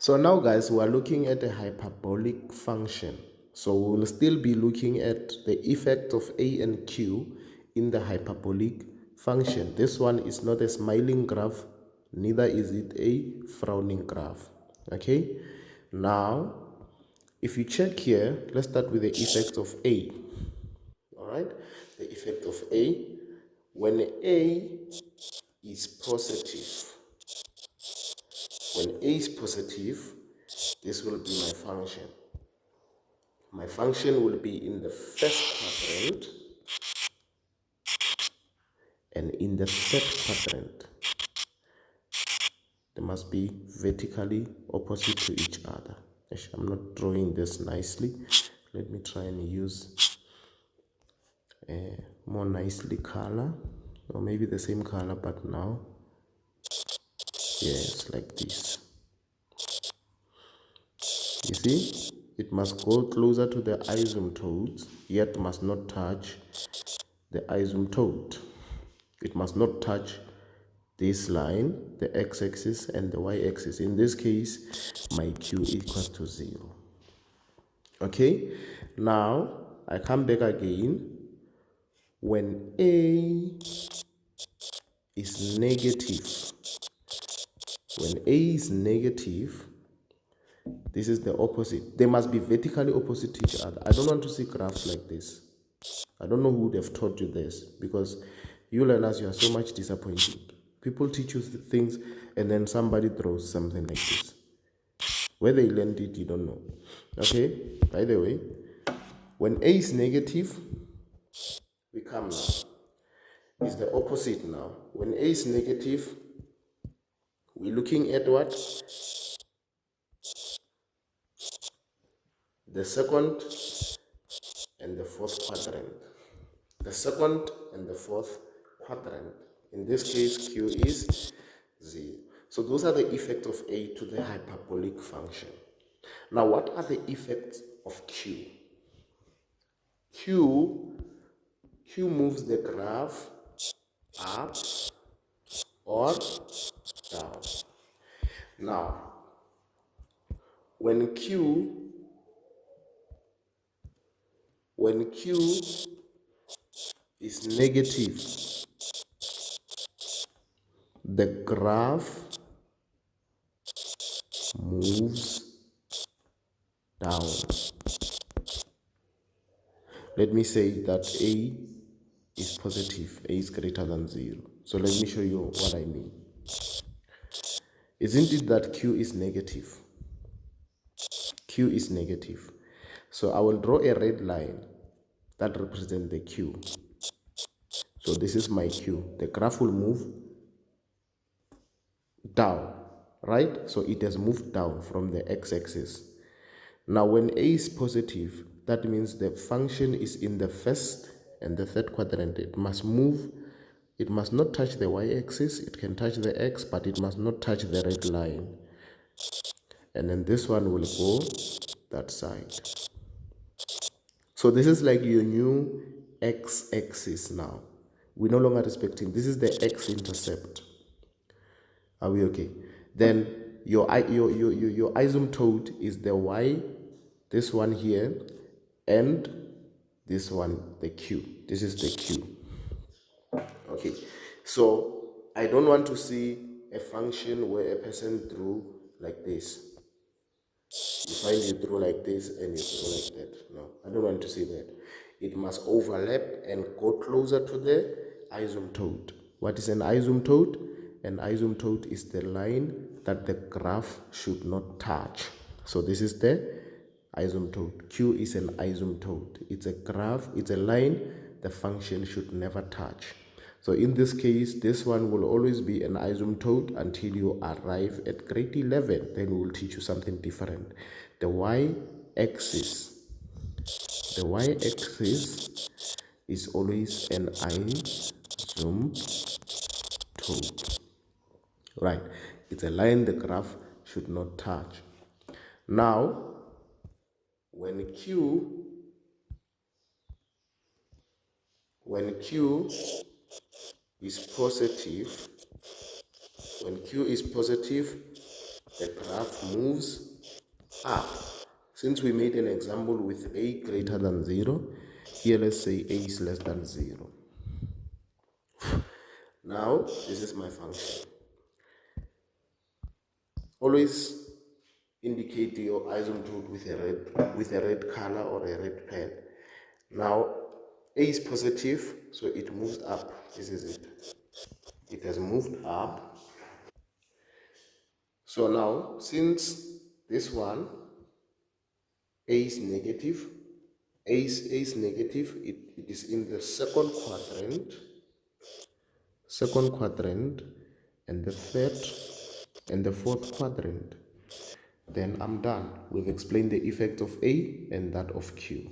So now guys, we are looking at a hyperbolic function. So we will still be looking at the effect of A and Q in the hyperbolic function. This one is not a smiling graph, neither is it a frowning graph. Okay, now if you check here, let's start with the effect of A. All right, the effect of A. When A is positive, when A is positive, this will be my function. My function will be in the first quadrant and in the third quadrant. They must be vertically opposite to each other. Actually, I'm not drawing this nicely. Let me try and use a more nicely color, or maybe the same color, but now, yes, like this. You see, it must go closer to the asymptotes, yet must not touch the asymptote. It must not touch this line, the x-axis and the y-axis. In this case, my q equals to 0. Okay, now I come back again. When A is negative, when A is negative, this is the opposite. They must be vertically opposite to each other. I don't want to see graphs like this. I don't know who would have taught you this, because you learners, you are so much disappointing. People teach you things and then somebody throws something like this. Where they learned it, you don't know. Okay, by the way, when A is negative, we come now. It's the opposite now. When A is negative, we're looking at what? The second and the fourth quadrant. The second and the fourth quadrant. In this case, Q is 0. So those are the effects of A to the hyperbolic function. Now, what are the effects of Q? Q moves the graph up or down. Now, when Q is negative, the graph moves down. Let me say that A is positive, A is greater than 0. So let me show you what I mean. Isn't it that Q is negative? Q is negative. So I will draw a red line that represents the Q. So this is my Q. The graph will move down, right? So it has moved down from the x-axis. Now when A is positive, that means the function is in the first and the third quadrant. It must move. It must not touch the y-axis. It can touch the x, but it must not touch the red line. And then this one will go that side. So this is like your new x-axis now. We're no longer respecting. This is the x-intercept. Are we okay? Then your asymptote is the y, this one here, and this one, the q. This is the q. Okay, so I don't want to see a function where a person drew like this. You find you draw like this and you draw like that. No, I don't want to see that. It must overlap and go closer to the asymptote. What is an asymptote? An asymptote is the line that the graph should not touch. So this is the asymptote. Q is an asymptote. It's a graph, it's a line the function should never touch. So in this case, this one will always be an asymptote until you arrive at grade 11. Then we will teach you something different. The y-axis is always an asymptote. Right? It's a line the graph should not touch. Now, when Q is positive, when Q is positive, the graph moves up. Since we made an example with a greater than 0, here let's say a is less than 0. Now, this is my function. Always indicate your asymptote with a red color or a red pen. Now, a is positive, so it moves up. This is it. It has moved up. So now, since this one, a is negative, a is negative, it is in the second quadrant, and the third and the fourth quadrant. Then I'm done. We've explained the effect of A and that of Q.